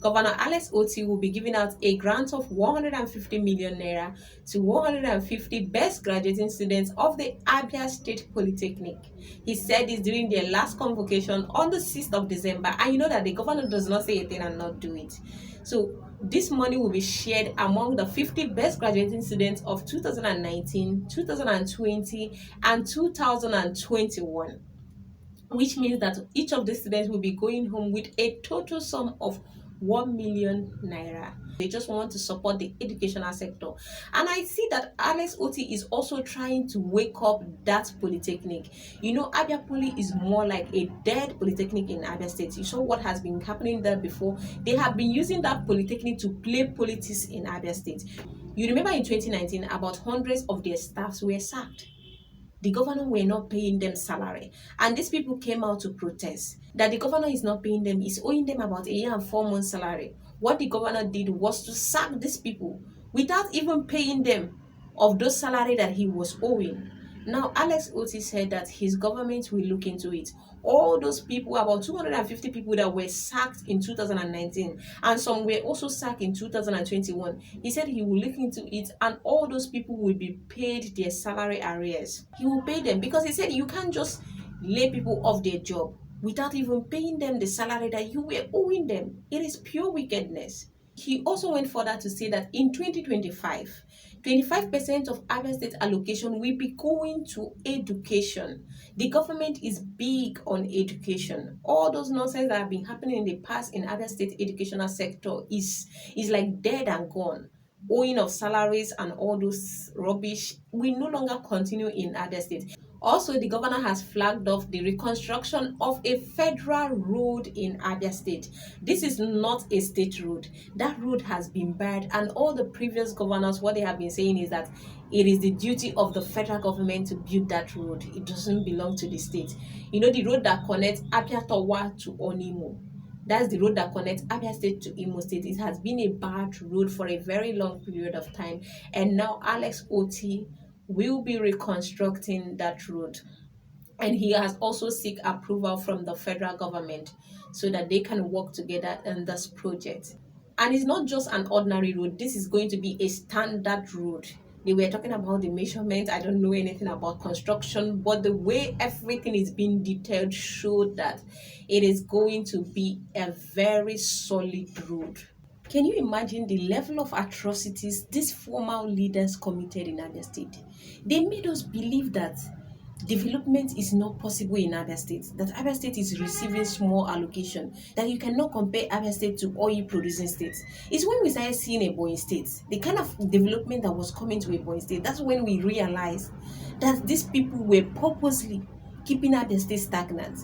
Governor Alex Otti will be giving out a grant of 150 million naira to 150 best graduating students of the Abia State Polytechnic. He said this during their last convocation on the 6th of December. And you know that the governor does not say a thing and not do it. So this money will be shared among the 50 best graduating students of 2019, 2020, and 2021, which means that each of the students will be going home with a total sum of 1 million naira. They just want to support the educational sector. And I see that Alex Otti is also trying to wake up that polytechnic. You know, Abia Poly is more like a dead polytechnic in Abia State. You saw what has been happening there before. They have been using that polytechnic to play politics in Abia State. You remember in 2019, about hundreds of their staffs were sacked. The governor were not paying them salary, and these people came out to protest that the governor is not paying them, is owing them about a year and 4 months salary. What the governor did was to sack these people without even paying them of those salary that he was owing. Now Alex Otti said that his government will look into it. All those people, about 250 people that were sacked in 2019, and some were also sacked in 2021, he said he will look into it, and all those people will be paid their salary arrears. He will pay them, because he said you can't just lay people off their job without even paying them the salary that you were owing them. It is pure wickedness. He also went further to say that in 2025, 25% of Abia State allocation will be going to education. The government is big on education. All those nonsense that have been happening in the past in Abia State educational sector is like dead and gone. Owing of salaries and all those rubbish will no longer continue in Abia State. Also, the governor has flagged off the reconstruction of a federal road in Abia State. This is not a state road. That road has been barred, and all the previous governors, what they have been saying is that it is the duty of the federal government to build that road. It doesn't belong to the state. You know, the road that connects Abia Towa to Onimo. That's the road that connects Abia State to Imo State. It has been a bad road for a very long period of time. And now Alex Otti will be reconstructing that road. And he has also seek approval from the federal government so that they can work together on this project. And it's not just an ordinary road. This is going to be a standard road. They were talking about the measurements. I don't know anything about construction, but the way everything is being detailed showed that it is going to be a very solid road. Can you imagine the level of atrocities these former leaders committed in Abia State? They made us believe that development is not possible in Abia State, that Abia State is receiving small allocation, that you cannot compare Abia State to oil producing states. It's when we started seeing Ebonyi State, the kind of development that was coming to Ebonyi State, that's when we realized that these people were purposely keeping Abia State stagnant,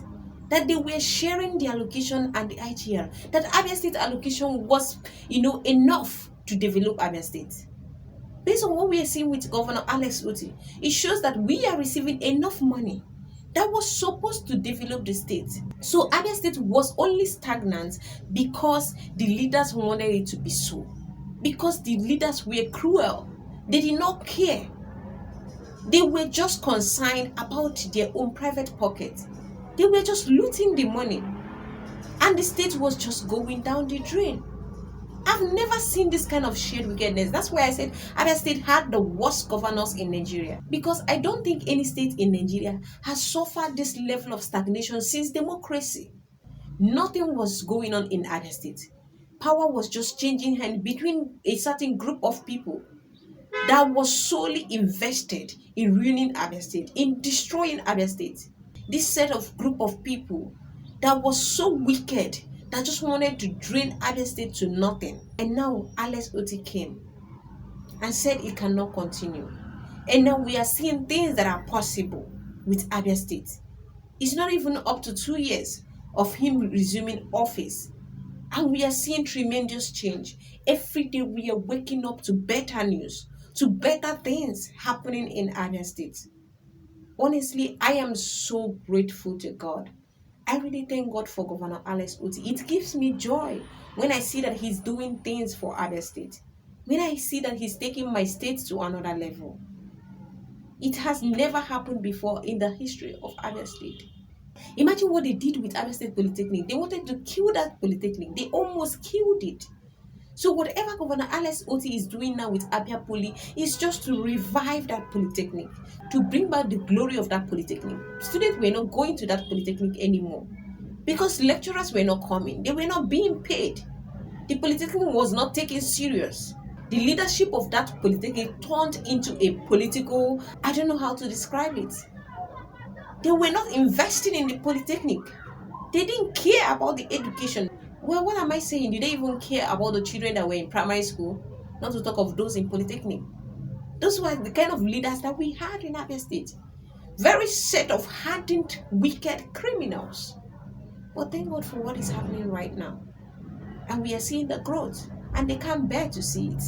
that they were sharing the allocation and the IGR, that Abia State allocation was, enough to develop Abia State. Based on what we are seeing with Governor Alex Otti, it shows that we are receiving enough money that was supposed to develop the state. So Abia State was only stagnant because the leaders wanted it to be so. Because the leaders were cruel. They did not care. They were just concerned about their own private pocket. They were just looting the money. And the state was just going down the drain. I've never seen this kind of shared wickedness. That's why I said Abia State had the worst governors in Nigeria. Because I don't think any state in Nigeria has suffered this level of stagnation since democracy. Nothing was going on in Abia State. Power was just changing hands between a certain group of people that was solely invested in ruining Abia State, in destroying Abia State. This set of group of people that was so wicked that just wanted to drain Abia State to nothing. And now Alex Otti came and said it cannot continue. And now we are seeing things that are possible with Abia State. It's not even up to 2 years of him resuming office. And we are seeing tremendous change. Every day we are waking up to better news, to better things happening in Abia State. Honestly, I am so grateful to God. I really thank God for Governor Alex Otti. It gives me joy when I see that he's doing things for Abia State. When I see that he's taking my state to another level. It has never happened before in the history of Abia State. Imagine what they did with Abia State Polytechnic. They wanted to kill that polytechnic. They almost killed it. So whatever Governor Alex Otti is doing now with Abia Poly is just to revive that polytechnic, to bring back the glory of that polytechnic. Students were not going to that polytechnic anymore because lecturers were not coming. They were not being paid. The polytechnic was not taken serious. The leadership of that polytechnic turned into a political, I don't know how to describe it. They were not investing in the polytechnic. They didn't care about the education. Well, what am I saying? Did they even care about the children that were in primary school? Not to talk of those in polytechnic. Those were the kind of leaders that we had in Abia State. Very set of hardened, wicked criminals. But thank God for what is happening right now. And we are seeing the growth. And they can't bear to see it.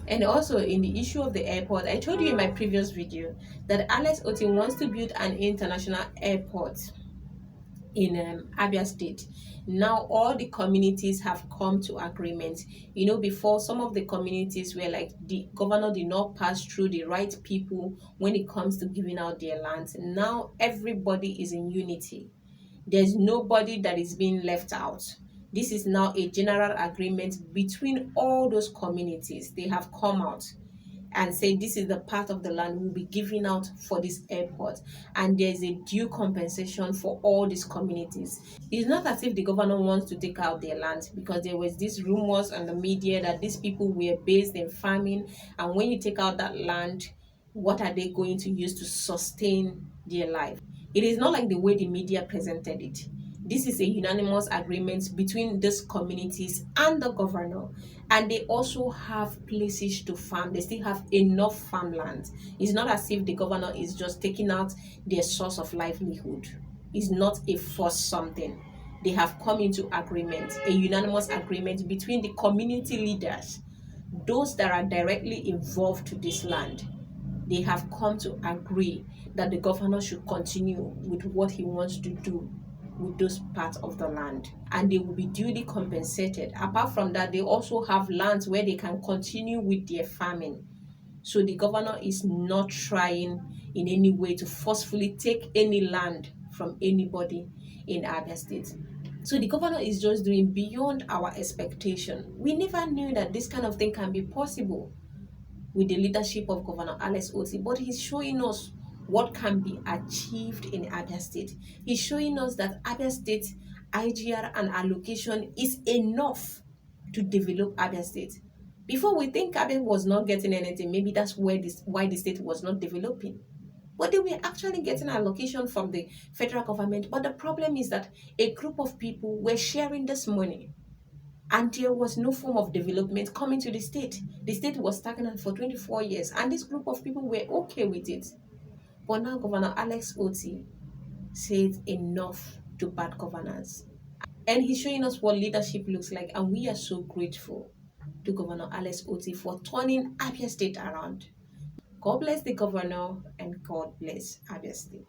And also in the issue of the airport, I told you in my previous video that Alex Otti wants to build an international airport in Abia State. Now all the communities have come to agreement. You know, before some of the communities were like the governor did not pass through the right people when it comes to giving out their lands. Now everybody is in unity. There's nobody that is being left out. This is now a general agreement between all those communities. They have come out and say this is the part of the land we'll be giving out for this airport, and there's a due compensation for all these communities. It's not as if the governor wants to take out their land, because there was these rumors on the media that these people were based in farming, and when you take out that land, what are they going to use to sustain their life? It is not like the way the media presented it. This is a unanimous agreement between these communities and the governor, and they also have places to farm. They still have enough farmland. It's not as if the governor is just taking out their source of livelihood. It's not a forced something. They have come into agreement, a unanimous agreement between the community leaders, those that are directly involved to this land. They have come to agree that the governor should continue with what he wants to do with those parts of the land, and they will be duly compensated. Apart from that, they also have lands where they can continue with their farming. So the governor is not trying in any way to forcefully take any land from anybody in Abia State. So the governor is just doing beyond our expectation. We never knew that this kind of thing can be possible with the leadership of Governor Alex Otti, but he's showing us what can be achieved in Abia State. He's showing us that Abia State IGR and allocation is enough to develop Abia State. Before, we think Abia was not getting anything. Maybe that's why the state was not developing. But they were actually getting allocation from the federal government. But the problem is that a group of people were sharing this money, and there was no form of development coming to the state. The state was stagnant for 24 years, and this group of people were okay with it. But now Governor Alex Otti says enough to bad governance. And he's showing us what leadership looks like, and we are so grateful to Governor Alex Otti for turning Abia State around. God bless the governor, and God bless Abia State.